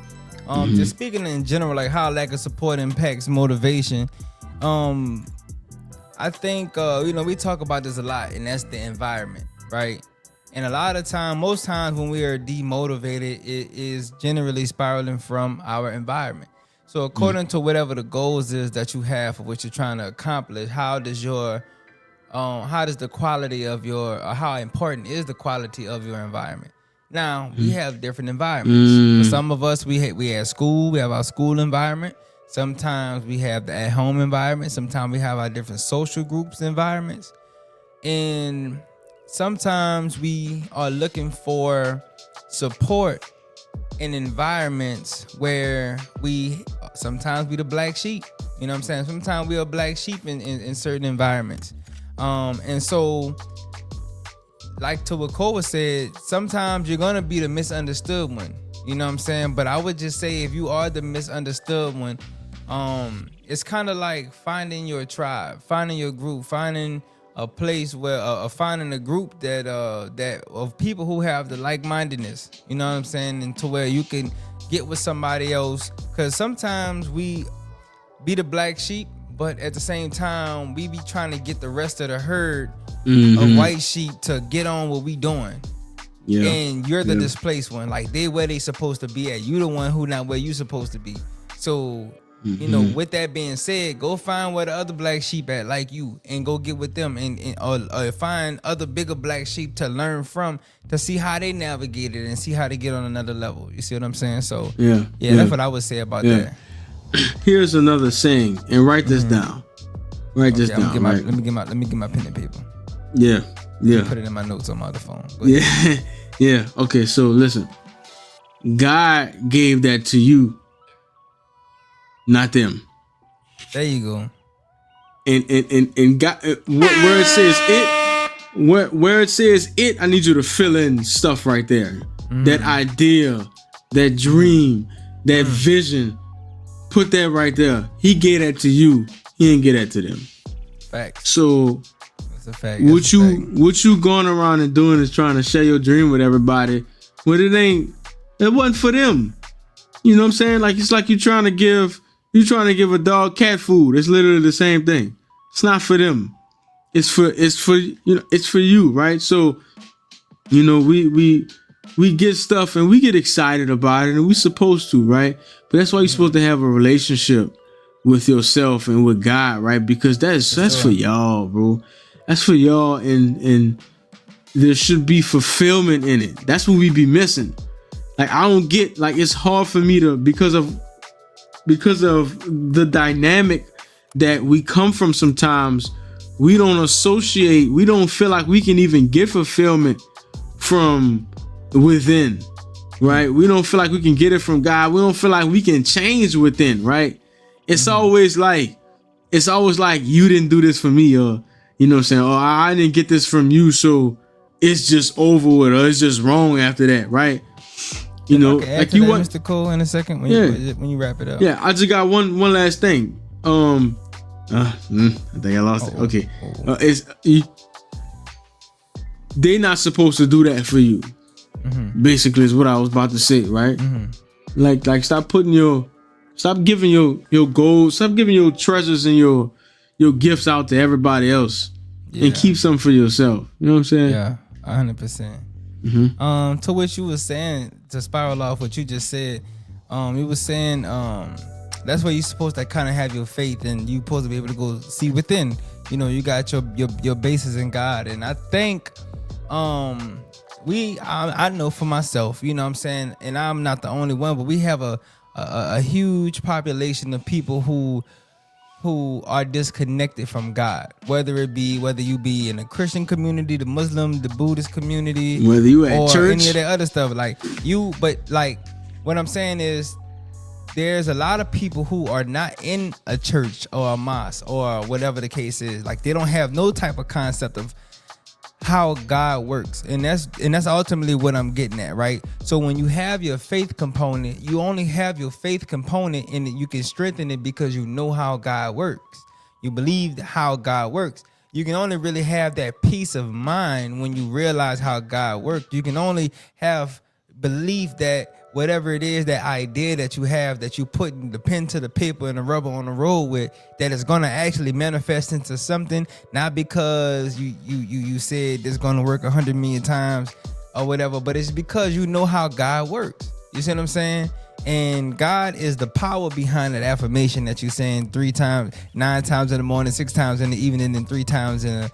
just speaking in general, like how lack of support impacts motivation. I think you know, we talk about this a lot, and that's the environment, right? And most times when we are demotivated, it is generally spiraling from our environment. So according to whatever the goals is that you have for what you're trying to accomplish, how important is the quality of your environment? Now we have different environments. For some of us, we have school. We have our school environment. Sometimes we have the at-home environment. Sometimes we have our different social groups environments, and sometimes we are looking for support in environments where sometimes we the black sheep. You know what I'm saying? Sometimes we are black sheep in certain environments. And so, like to what Cole said, sometimes you're gonna be the misunderstood one. You know what I'm saying? But I would just say, if you are the misunderstood one, it's kind of like finding your tribe, finding your group, finding a place where finding a group that of people who have the like-mindedness. You know what I'm saying? And to where you can get with somebody else, because sometimes we be the black sheep, but at the same time we be trying to get the rest of the herd of white sheep to get on what we doing. Yeah. And you're the displaced one. Like, they where they supposed to be at. You the one who not where you supposed to be. So, you know, with that being said, go find where the other black sheep at, like you, and go get with them, or find other bigger black sheep to learn from, to see how they navigate it and see how they get on another level. You see what I'm saying? So yeah, that's what I would say about that. Here's another saying, and write this down. Write this down. Let me get my pen and paper. Yeah. Put it in my notes on my other phone. Yeah. Okay, so listen. God gave that to you, not them. There you go. And God, where it says it, where it says it, I need you to fill in stuff right there. That idea, that dream, that vision. Put that right there. He gave that to you. He didn't give that to them. Facts. So that's a fact. What you going around and doing is trying to share your dream with everybody. But it wasn't for them. You know what I'm saying? Like, it's like you trying to give a dog cat food. It's literally the same thing. It's not for them. It's for you, right? So, you know, we get stuff and we get excited about it, and we supposed to, right? But that's why you're supposed to have a relationship with yourself and with God, right? Because that's for y'all, bro. That's for y'all, and there should be fulfillment in it. That's what we be missing. Like, I don't get, like, it's hard for me to, because of the dynamic that we come from sometimes, we don't feel like we can even get fulfillment from within, right? We don't feel like we can get it from God. We don't feel like we can change within, right? It's always like you didn't do this for me, or you know what I'm saying, or I didn't get this from you, so it's just over with, or it's just wrong after that, right? You know, like you want Mr. Cole in a second when you wrap it up. Yeah, I just got one last thing. I think I lost it. Okay, they not supposed to do that for you. Basically, is what I was about to say, right? Like stop giving your goals, stop giving your treasures and your gifts out to everybody else, and keep some for yourself. You know what I'm saying? Yeah, 100%. To what you were saying, to spiral off what you just said, you were saying that's where you're supposed to kind of have your faith, and you're supposed to be able to go see within. You know, you got your basis in God, and I think I know for myself, you know what I'm saying, and I'm not the only one, but we have a huge population of people who are disconnected from God, whether you be in a Christian community, the Muslim, the Buddhist community, whether you at or church, any of that other stuff, but what I'm saying is, there's a lot of people who are not in a church or a mosque or whatever the case is. Like, they don't have no type of concept of how God works, and that's ultimately what I'm getting at, right? So when you have your faith component, you only have your faith component, and you can strengthen it because you know how God works. You believe how God works. You can only really have that peace of mind when you realize how God works. You can only have belief that whatever it is, that idea that you have, that you put the pen to the paper and the rubber on the road with, that is going to actually manifest into something, not because you said it's going to work 100 million times or whatever, but it's because you know how God works. You see what I'm saying? And God is the power behind that affirmation that you're saying 3 times, 9 times in the morning, 6 times in the evening, and 3 times in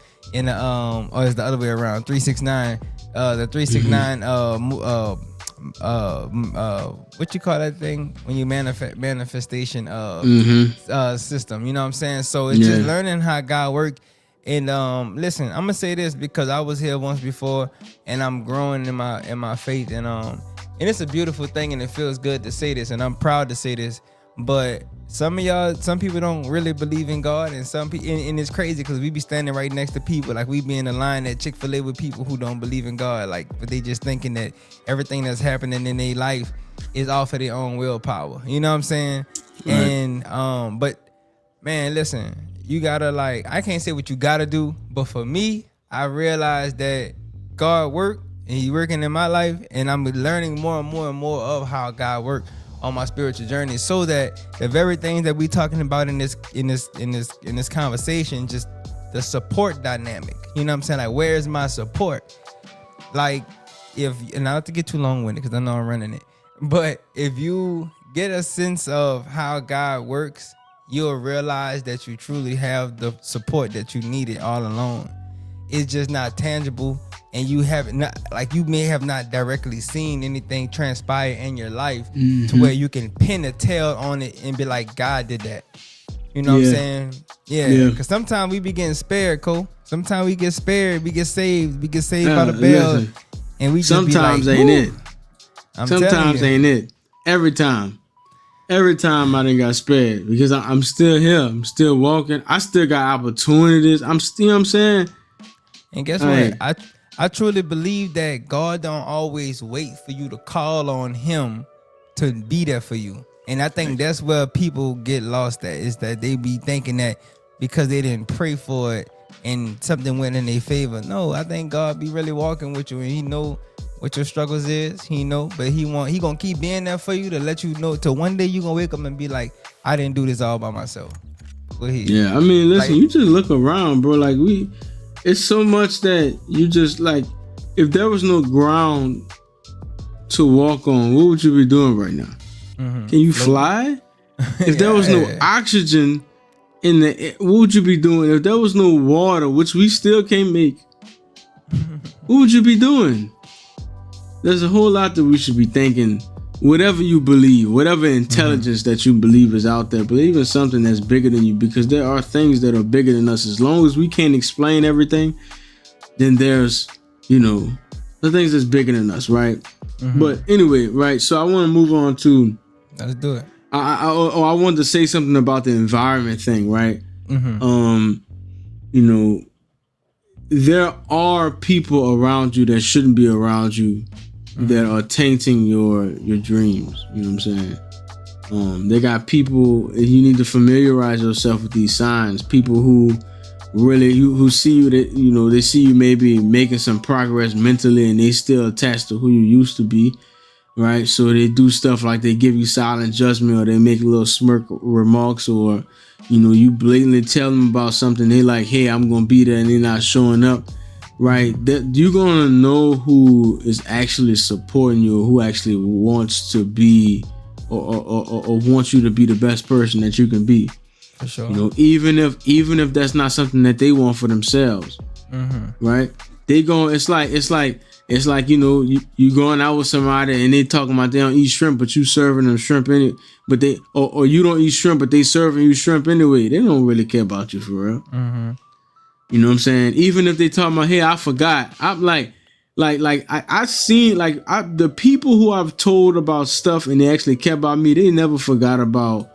a or it's the other way around, 3, 6, 9. the 369 what you call that thing when you manifestation system, you know what I'm saying? So it's just learning how God work. And listen, I'm gonna say this because I was here once before and I'm growing in my faith, and it's a beautiful thing and it feels good to say this and I'm proud to say this. But some people don't really believe in God, and some people, and it's crazy because we be standing right next to people, like we be in the line at Chick-fil-A with people who don't believe in God, like, but they just thinking that everything that's happening in their life is off of their own willpower. You know what I'm saying? Right. And but man, listen, you gotta, like, I can't say what you gotta do, but for me, I realized that God work and He working in my life, and I'm learning more and more and more of how God works on my spiritual journey, so that the very things that we talking about in this conversation, just the support dynamic, you know what I'm saying? Like, where's my support? Like, and not to get too long-winded because I know I'm running it, but if you get a sense of how God works, you'll realize that you truly have the support that you needed all along. It's just not tangible, and you have not, like, you may have not directly seen anything transpire in your life to where you can pin a tail on it and be like, God did that. You know what I'm saying? Yeah. Because sometimes we be getting spared, Cole. Sometimes we get spared, we get saved by the bell, and we just sometimes be like, ain't it. Sometimes ain't it. Every time I done got spared, because I'm still here. I'm still walking. I still got opportunities. I'm still, you know what I'm saying? And guess what? I truly believe that God don't always wait for you to call on Him to be there for you. And I think that's where people get lost at, is that they be thinking that because they didn't pray for it and something went in their favor. No, I think God be really walking with you, and He know what your struggles is. He know, but He gonna keep being there for you to let you know, till one day you gonna wake up and be like, I didn't do this all by myself. Go ahead. Yeah, I mean, listen, like, you just look around, bro. Like, it's so much that you just, like, if there was no ground to walk on, what would you be doing right now? Can you fly? If there was no oxygen in the air, what would you be doing? If there was no water, which we still can't make, what would you be doing? There's a whole lot that we should be thinking. Whatever you believe, whatever intelligence that you believe is out there, believe in something that's bigger than you, because there are things that are bigger than us. As long as we can't explain everything, then there's, the things that's bigger than us, right? But anyway, right, so I want to move on to, let's do it. I wanted to say something about the environment thing, right? There are people around you that shouldn't be around you, that are tainting your dreams. You know what I'm saying? They got people, you need to familiarize yourself with these signs. People who really, who see you, that, they see you maybe making some progress mentally, and they still attached to who you used to be, right? So they do stuff like they give you silent judgment, or they make little smirk remarks, or, you blatantly tell them about something. They like, hey, I'm going to be there, and they're not showing up. Right, that you're gonna know who is actually supporting you, or who actually wants to be, or wants you to be the best person that you can be. For sure. Even if that's not something that they want for themselves, right? They going. It's like you going out with somebody and they talking about they don't eat shrimp, but you serving them shrimp anyway. But they or you don't eat shrimp, but they serving you shrimp anyway. They don't really care about you for real. You know what I'm saying? Even if they talk about, hey, I forgot. I'm like I've seen, the people who I've told about stuff and they actually care about me, they never forgot about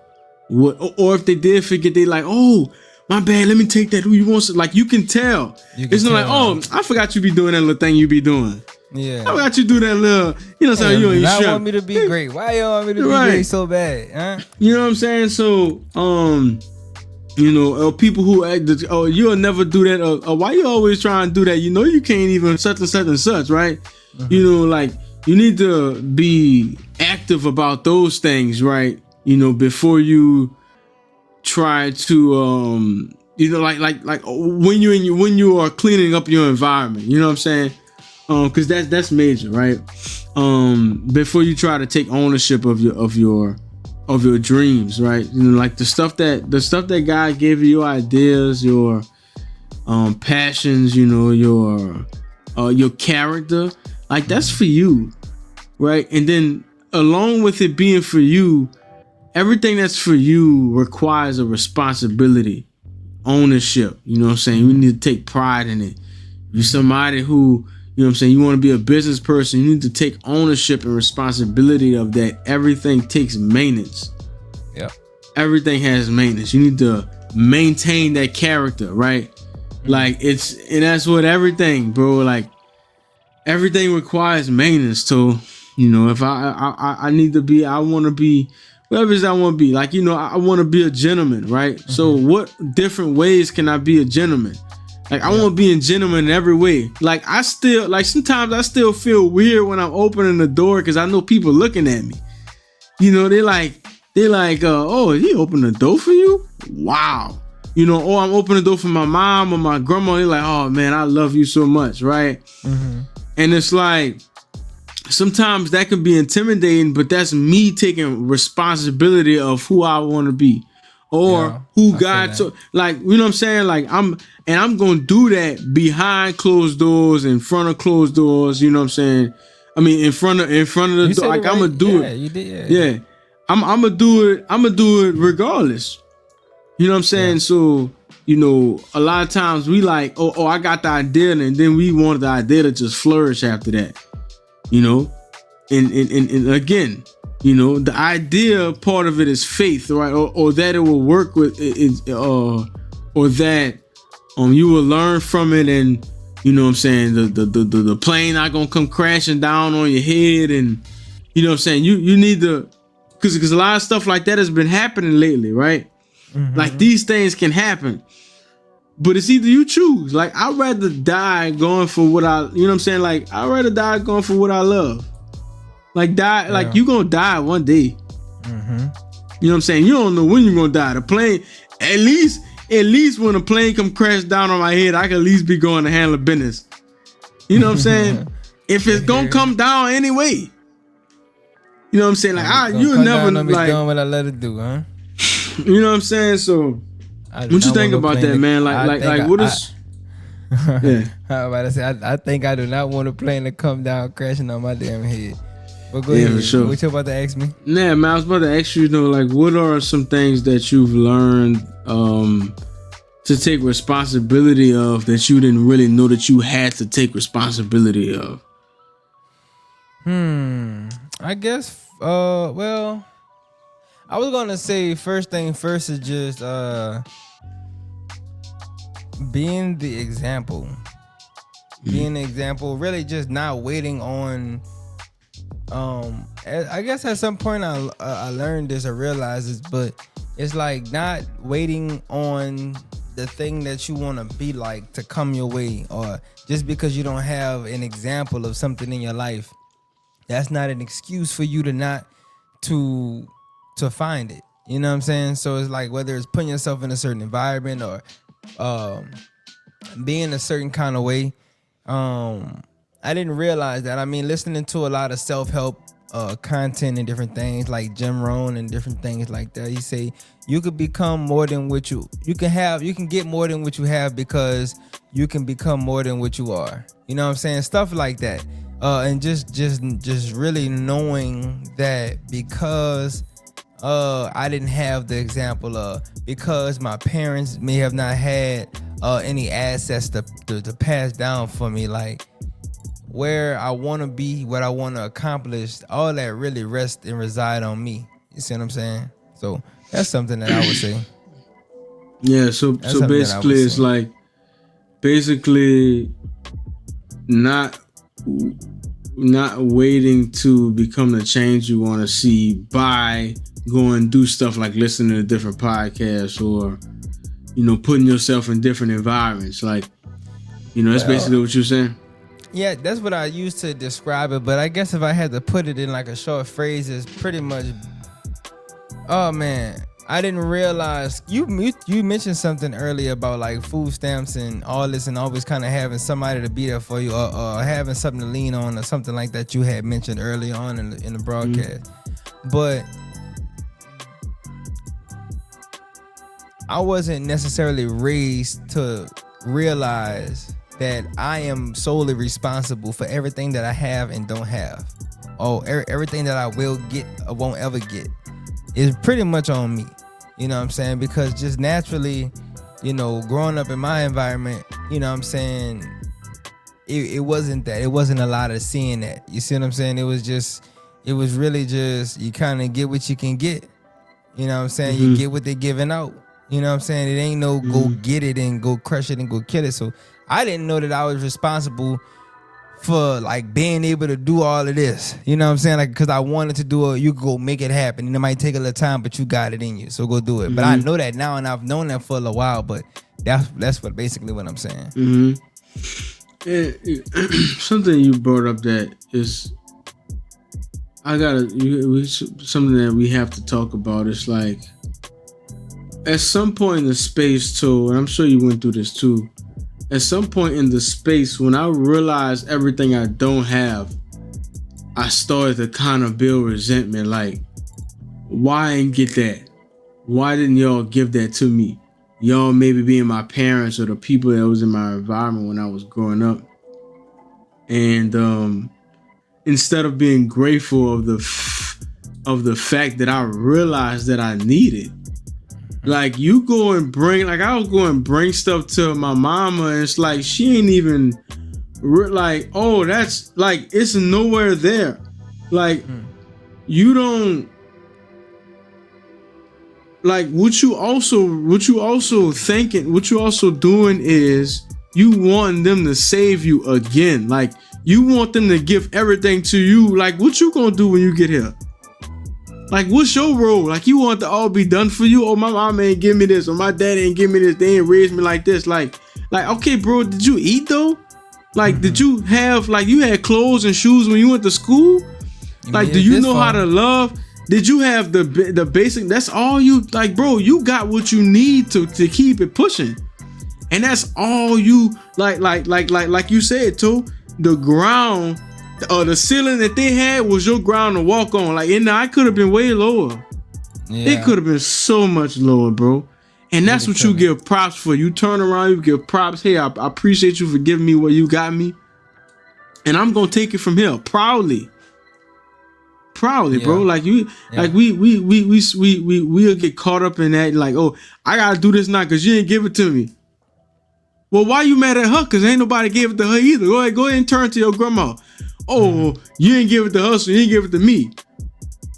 what, or if they did forget, they like, oh, my bad, let me take that. Who you want? Like, you can tell. It's not like, oh, I forgot you be doing that little thing you be doing. Yeah. I forgot you do that little, saying, you ain't shrimp. You want me to be great. Why you want me to be great so bad? Huh? You know what I'm saying? So, or people who act, you'll never do that, or why you always trying to do that? You can't even such and such and such, right? Like, you need to be active about those things, right? Before you try to, like when you are cleaning up your environment, you know what I'm saying? Because that's major, right? Before you try to take ownership of your dreams, right? Like the stuff that God gave you, your ideas, your passions, your your character, like that's for you, right? And then along with it being for you, everything that's for you requires a responsibility, ownership. You know what I'm saying? You need to take pride in it. You somebody who, you know what I'm saying, you want to be a business person, you need to take ownership and responsibility of that. Everything takes maintenance. Yeah. Everything has maintenance. You need to maintain that character, right? Like and that's what everything, bro. Like everything requires maintenance. So, you know, if I need to be, I want to be whatever it is I want to be. Like, you know, I want to be a gentleman, right? So what different ways can I be a gentleman? Like, I want to be a gentleman in every way. Like, sometimes I still feel weird when I'm opening the door because I know people looking at me. You know, they're like, oh, he opened the door for you? Wow. You know, or I'm opening the door for my mom or my grandma. They're like, oh, man, I love you so much, right? And it's like, sometimes that can be intimidating, but that's me taking responsibility of who I want to be. Or who God took, like, you know what I'm saying? Like, I'm gonna do that behind closed doors, in front of closed doors, you know what I'm saying? I mean, in front of the door. Like, I'm gonna do it. You did, yeah. I'm gonna do it regardless. You know what I'm saying? So, you know, a lot of times we like, oh, I got the idea, and then we want the idea to just flourish after that. You know? And again, you know, the idea part of it is faith, right? Or that it will work with it, or that you will learn from it, and you know what I'm saying, the plane not gonna come crashing down on your head, and you know what I'm saying, you need to, because a lot of stuff like that has been happening lately, right? Like, these things can happen, but it's either you choose. Like, I'd rather die going for what I, you know what I'm saying, like, I'd rather die going for what I love. Like, die, like, you gonna die one day. You know what I'm saying? You don't know when you're gonna die. The plane, at least when a plane come crash down on my head, I can at least be going to handle business. You know what I'm saying? If it's gonna come down anyway. You know what I'm saying? Like, you'll never, like, doing what I let it do, huh? You know what I'm saying? So, what you think about that, man? Like, what is? Yeah. I was about to say, I think I do not want a plane to come down crashing on my damn head. But go ahead. For sure. What you about to ask me? Yeah, man, I was about to ask you, you know, like, what are some things that you've learned to take responsibility of that you didn't really know that you had to take responsibility of? I guess, well, I was gonna say first thing first is just being the example. Being the example, really just not waiting on. I guess at some point I learned this or realized this, but it's like not waiting on the thing that you want to be like to come your way, or just because you don't have an example of something in your life, that's not an excuse for you to not to find it. You know what I'm saying? So it's like, whether it's putting yourself in a certain environment or being a certain kind of way. I didn't realize that. I mean, listening to a lot of self-help content and different things like Jim Rohn and different things like that. He say you could become more than what you can get more than what you have, because you can become more than what you are. You know what I'm saying? Stuff like that. And just really knowing that, because I didn't have the example, because my parents may have not had any assets to pass down for me, like where I want to be, what I want to accomplish, all that really rest and reside on me. You see what I'm saying? So that's something that I would say. Yeah, so basically it's like, basically not waiting to become the change you want to see by going and do stuff like listening to different podcasts, or, you know, putting yourself in different environments. Like, you know, that's basically what you're saying. Yeah, that's what I used to describe it. But I guess if I had to put it in like a short phrase, it's pretty much, oh man, I didn't realize you mentioned something earlier about like food stamps and all this, and always kind of having somebody to be there for you, or having something to lean on, or something like that you had mentioned early on in the broadcast. But I wasn't necessarily raised to realize that I am solely responsible for everything that I have and don't have. Everything that I will get or won't ever get is pretty much on me. You know what I'm saying? Because just naturally, growing up in my environment, you know what I'm saying, it wasn't that. It wasn't a lot of seeing that. You see what I'm saying? It was really just, you kind of get what you can get. You know what I'm saying? You get what they're giving out. You know what I'm saying? It ain't no go get it and go crush it and go kill it. So I didn't know that I was responsible for like being able to do all of this. You know what I'm saying? Like, because I wanted to do it, you could go make it happen. And it might take a little time, but you got it in you. So go do it. But I know that now, and I've known that for a little while, but that's what basically what I'm saying. Something you brought up that is, something that we have to talk about. It's like, at some point in the space too, and I'm sure you went through this too, at some point in the space when I realized everything I don't have, I started to kind of build resentment. Like, why I didn't get that? Why didn't y'all give that to me? Y'all maybe being my parents or the people that was in my environment when I was growing up. And instead of being grateful of the fact that I realized that I needed, like, you go and bring, like, I'll go and bring stuff to my mama, and it's like she ain't even like, oh, that's like, it's nowhere there. Like, you don't, like, what you also doing is you want them to save you again. Like, you want them to give everything to you. Like, what you gonna do when you get here? Like, what's your role? Like, you want to all be done for you? Oh, my mom ain't give me this, or my dad ain't give me this. They ain't raised me like this. Like, okay, bro, did you eat though? Like, did you have, like, you had clothes and shoes when you went to school? Like, do you know how to love? Did you have the basic? That's all you, like, bro, you got what you need to keep it pushing. And that's all you, like you said, too, the ground, the ceiling that they had was your ground to walk on. Like, and I could have been way lower. Yeah. It could have been so much lower, bro. And that's what you give props for. You turn around, you give props. Hey, I appreciate you for giving me what you got me. And I'm going to take it from here proudly, bro. Like, like we'll get caught up in that. Like, oh, I got to do this now because you didn't give it to me. Well, why you mad at her? Because ain't nobody gave it to her either. Go ahead and turn to your grandma. Oh, you ain't give it to her, so you ain't give it to me.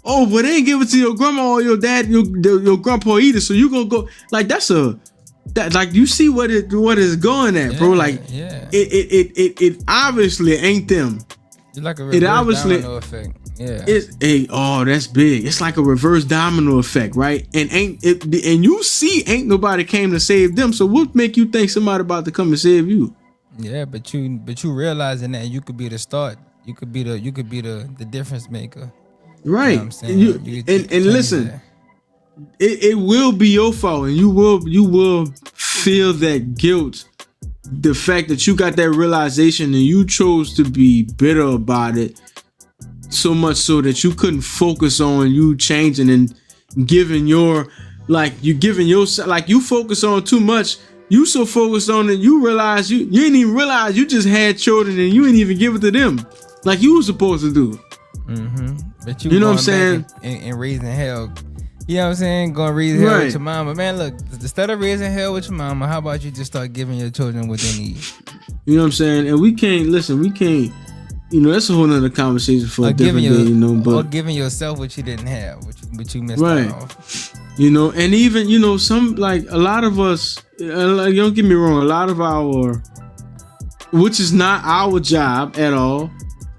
Oh, but they ain't give it to your grandma or your dad, your grandpa either. So you gonna go, like, like, you see what is going at, bro. Like, it obviously ain't them. It's like a reverse domino effect. Yeah. That's big. It's like a reverse domino effect, right? And you see, ain't nobody came to save them. So what make you think somebody about to come and save you? Yeah, but you realizing that you could be the start. You could be the difference maker. Right. You know what I'm saying? And listen, it will be your fault, and you will feel that guilt. The fact that you got that realization and you chose to be bitter about it, so much so that you couldn't focus on you changing and giving your, like, you giving yourself, like, you focus on too much. You so focused on it, you realize you didn't even realize you just had children and you didn't even give it to them like you were supposed to do. But you know what I'm saying? And raising hell. You know what I'm saying? Going to raise hell with your mama. Man, look, instead of raising hell with your mama, how about you just start giving your children what they need? You know what I'm saying? And we can't, that's a whole nother conversation for a different day, but. Or giving yourself what you didn't have, what you missed out off. And even, some, like, a lot of us, like, don't get me wrong, a lot of which is not our job at all,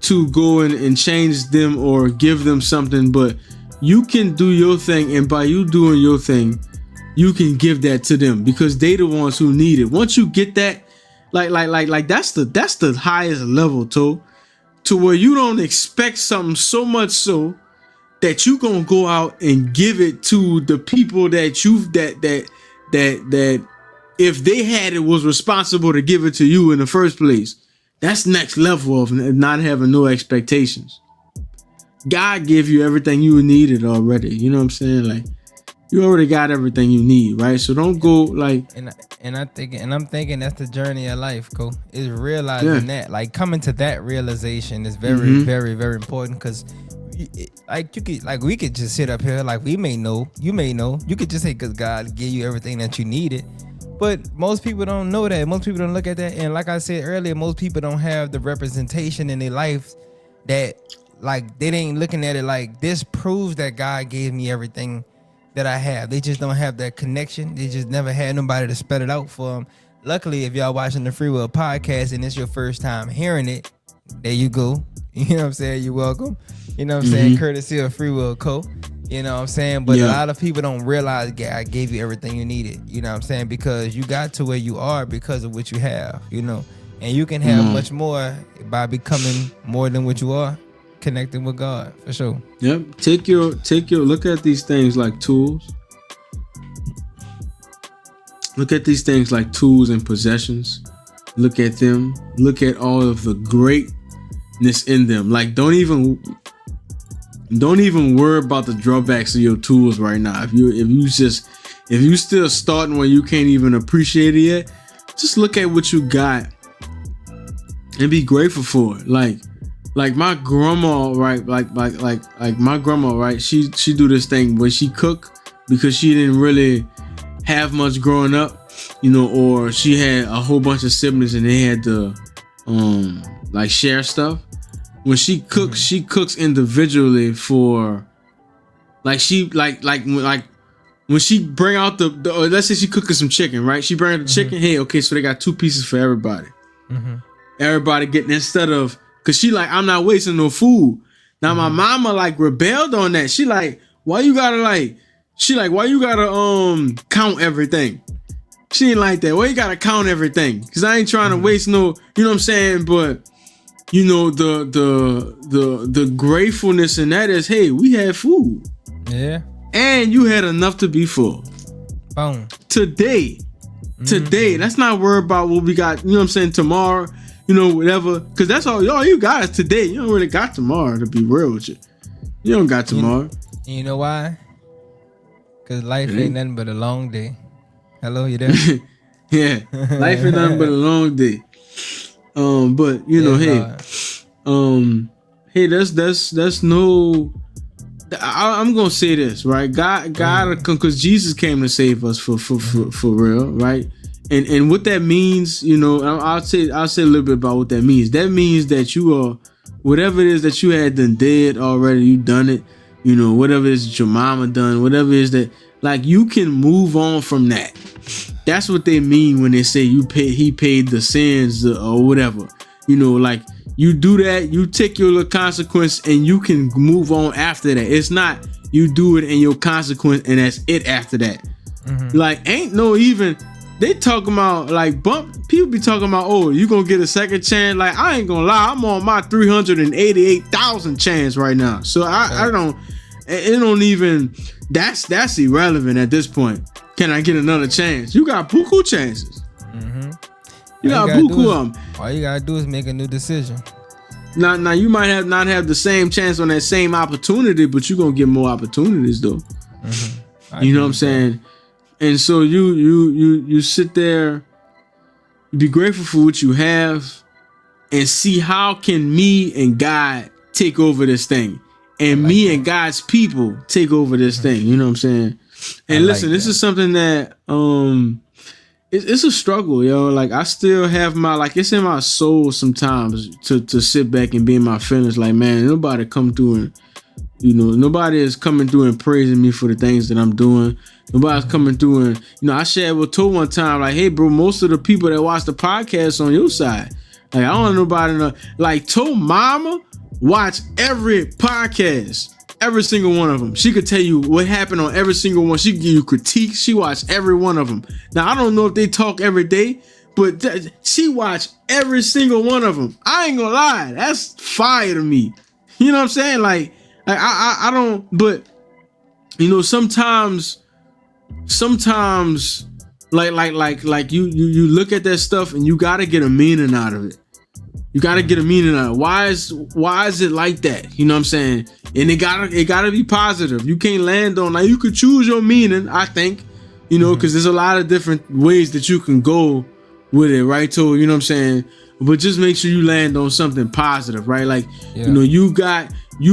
to go in and change them or give them something, but you can do your thing, and by you doing your thing, you can give that to them because they the ones who need it. Once you get that, like that's the highest level, to where you don't expect something so much so that you gonna go out and give it to the people that if they had it was responsible to give it to you in the first place. That's next level of not having no expectations. God gave you everything you needed already. You know what I'm saying? Like, You already got everything you need, right? So don't go like. I'm thinking that's the journey of life, Cole. Is realizing Yeah. that, like coming to that realization is very, Mm-hmm. very, very important. Because, we could just sit up here, like we may know, you may know, you could just say, because God gave you everything that you needed. But most people don't know that. Most people don't look at that. And like I said earlier, most people don't have the representation in their life that, like, they ain't looking at it like this proves that God gave me everything that I have. They just don't have that connection. They just never had nobody to spell it out for them. Luckily, if y'all watching the Free Will podcast and it's your first time hearing it, there you go. You know what I'm saying? You're welcome. You know what I'm saying? Courtesy of Free Will Co. You know what I'm saying? But a lot of people don't realize God gave you everything you needed. You know what I'm saying? Because you got to where you are because of what you have, you know. And you can have much more by becoming more than what you are, connecting with God, for sure. Yep. Take your look at these things like tools. Look at these things like tools and possessions. Look at them. Look at all of the greatness in them. Like don't even worry about the drawbacks of your tools right now. If you still starting where you can't even appreciate it yet, just look at what you got and be grateful for it. Like my grandma, right? Like my grandma, right? She do this thing when she cook, because she didn't really have much growing up, you know, or she had a whole bunch of siblings and they had to like share stuff. When she cooks, she cooks individually for, like she like when she bring out the let's say she cooking some chicken, right? She bring out the chicken. Hey, okay, so they got 2 pieces for everybody. Everybody getting, instead of, cause she like, I'm not wasting no food. Now my mama like rebelled on that. She like, why you gotta count everything? She ain't like that. Why you gotta count everything? Cause I ain't trying to waste no, you know what I'm saying? But you know, the gratefulness in that is, hey, we had food. Yeah. And you had enough to be full. Boom. Today. Let's not worry about what we got, you know what I'm saying, tomorrow, you know, whatever. Cause that's all you got is today. You don't really got tomorrow, to be real with you. You don't got tomorrow. You know why? Cause life ain't nothing but a long day. Hello, you there? Yeah. Life ain't nothing but a long day. But you know, hey, that's no. I'm gonna say this, right? God, because Jesus came to save us for real, right? And what that means, you know, I'll say a little bit about what that means. That means that you are, whatever it is that you had done dead already, you done it. You know, whatever it is that your mama done, whatever it is that, like, you can move on from that. That's what they mean when they say he paid the sins or whatever. You know, like, you do that, you take your little consequence and you can move on after that. It's not you do it and your consequence and that's it after that. Like, ain't no even, they talking about, like, people be talking about, oh, you gonna get a second chance. Like, I ain't gonna lie, I'm on my 388,000 chance right now. So I don't, it don't even, that's irrelevant at this point. Can I get another chance? You got buku chances. You got buku of them. All you gotta do is make a new decision. Now you might not have the same chance on that same opportunity, but you're gonna get more opportunities though. You know what I'm saying? And so you sit there, be grateful for what you have, and see how can me and God take over this thing, and like me and God's people take over this thing. You know what I'm saying? And listen, this is something that it's a struggle, yo. Like, I still have my, like, it's in my soul sometimes to sit back and be in my feelings. Like, man, nobody come through and, you know, nobody is coming through and praising me for the things that I'm doing. Nobody's coming through and, you know, I shared with Toe one time, like, hey, bro, most of the people that watch the podcast on your side. Like, I don't want nobody to know. Like, Toe mama watch every podcast. Every single one of them. She could tell you what happened on every single one. She could give you critiques. She watched every one of them. Now, I don't know if they talk every day, but she watched every single one of them. I ain't gonna lie. That's fire to me. You know what I'm saying? Like I don't, but, you know, sometimes like you look at that stuff and you gotta get a meaning out of it. You gotta get a meaning out of it. Why is it like that? You know what I'm saying? And it gotta be positive. You can't land on, like, you could choose your meaning, I think, you know, because there's a lot of different ways that you can go with it, right? So, you know what I'm saying? But just make sure you land on something positive, right? Like, you know,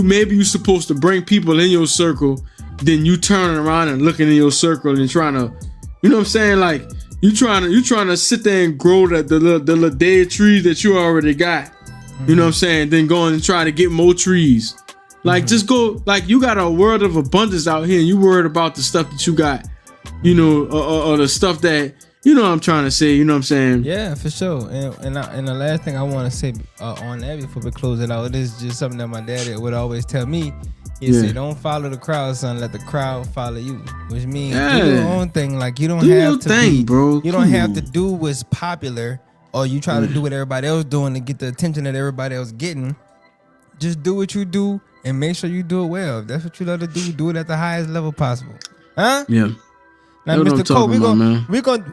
maybe you're supposed to bring people in your circle, then you turning around and looking in your circle and trying to, you know what I'm saying? Like, you trying to sit there and grow the little dead trees that you already got. You know what I'm saying? Then going and try to get more trees. Like, just go, like, you got a world of abundance out here and you worried about the stuff that you got, you know, or the stuff that, you know what I'm trying to say, you know what I'm saying? Yeah, for sure. And the last thing I want to say on that before we close it out, it is just something that my dad would always tell me. He said, don't follow the crowd, son. Let the crowd follow you. Which means do your own thing. Like, you don't have to bro. You don't have to do what's popular, or you try to do what everybody else doing to get the attention that everybody else getting. Just do what you do and make sure you do it well. If that's what you love to do it at the highest level possible. Huh? Yeah. Now, Mr. Cole,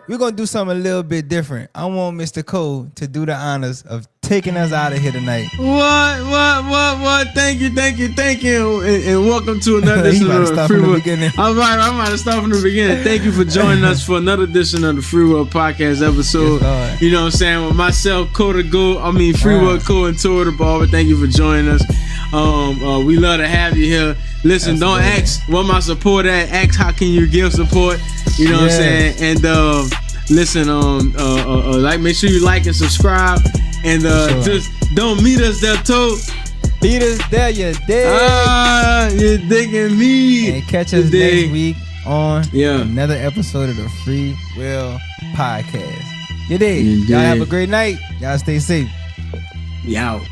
we're gonna do something a little bit different. I want Mr. Cole to do the honors of taking us out of here tonight. What? Thank you, and welcome to another edition of the Free Will. All right, I'm about to start from the beginning. Thank you for joining us for another edition of the Free Will Podcast episode. Yes, you know what I'm saying? With myself, Free Will Cole and Tori the Barber. Thank you for joining us. We love to have you here. Listen, don't ask where my support at. Ask how can you give support. You know what I'm saying? And listen, like, make sure you like and subscribe. And just don't meet us there, too. Beat us there, you dig. You're digging me. And catch us next week on another episode of the Free Will Podcast. You dig? Y'all have a great night. Y'all stay safe. Yow.